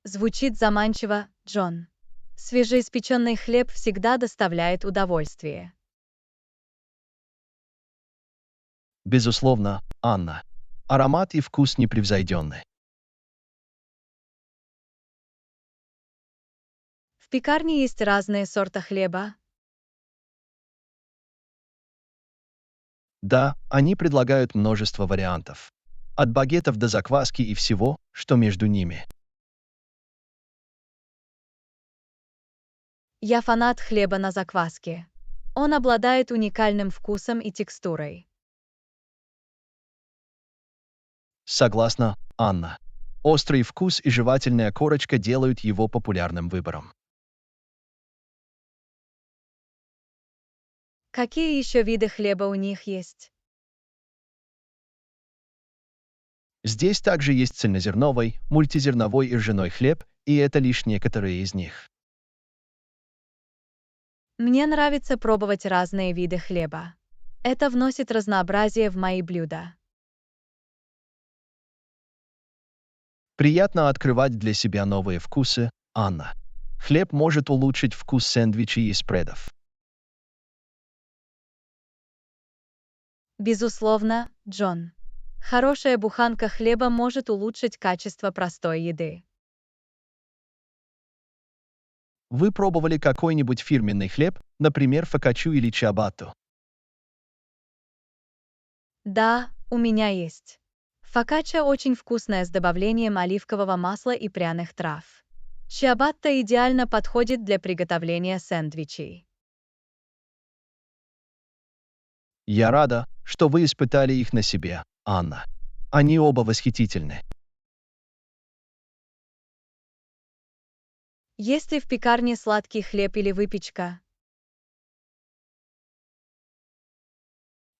Звучит заманчиво, Джон. Свежеиспеченный хлеб всегда доставляет удовольствие. Безусловно, Анна. Аромат и вкус непревзойденны. В пекарне есть разные сорта хлеба. Да, они предлагают множество вариантов. От багетов до закваски и всего, что между ними. Я фанат хлеба на закваске. Он обладает уникальным вкусом и текстурой. Согласна, Анна. Острый вкус и жевательная корочка делают его популярным выбором. Какие еще виды хлеба у них есть? Здесь также есть цельнозерновый, мультизерновой и ржаной хлеб, и это лишь некоторые из них. Мне нравится пробовать разные виды хлеба. Это вносит разнообразие в мои блюда. Приятно открывать для себя новые вкусы, Анна. Хлеб может улучшить вкус сэндвичей и спредов. Безусловно, Джон. Хорошая буханка хлеба может улучшить качество простой еды. Вы пробовали какой-нибудь фирменный хлеб, например, фокаччу или чиабатту? Да, у меня есть. Фокачча очень вкусная с добавлением оливкового масла и пряных трав. Чиабатта идеально подходит для приготовления сэндвичей. Я рада, что вы испытали их на себе, Анна. Они оба восхитительны. Есть ли в пекарне сладкий хлеб или выпечка?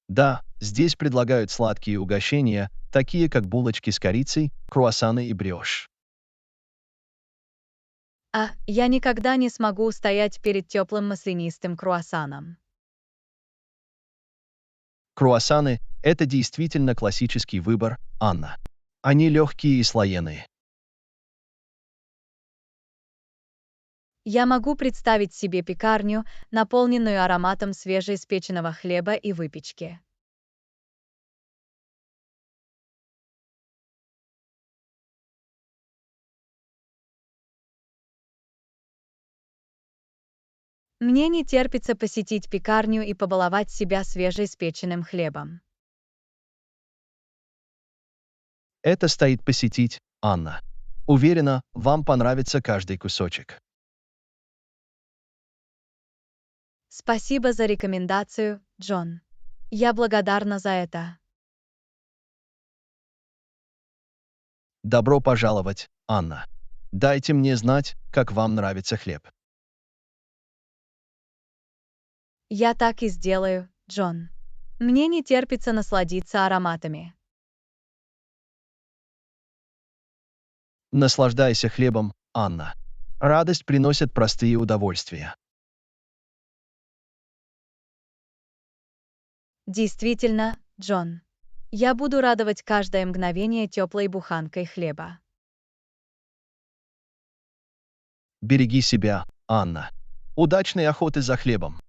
Да, здесь предлагают сладкие угощения, такие как булочки с корицей, круассаны и брioche. Я никогда не смогу устоять перед теплым маслянистым круассаном. Круассаны– это действительно классический выбор, Анна. Они легкие и слоеные. Я могу представить себе пекарню, наполненную ароматом свежеиспеченного хлеба и выпечки. Мне не терпится посетить пекарню и побаловать себя свежеиспеченным хлебом. Это стоит посетить, Анна. Уверена, вам понравится каждый кусочек. Спасибо за рекомендацию, Джон. Я благодарна за это. Добро пожаловать, Анна. Дайте мне знать, как вам нравится хлеб. Я так и сделаю, Джон. Мне не терпится насладиться ароматами. Наслаждайся хлебом, Анна. Радость приносит простые удовольствия. Действительно, Джон. Я буду радовать каждое мгновение теплой буханкой хлеба. Береги себя, Анна. Удачной охоты за хлебом.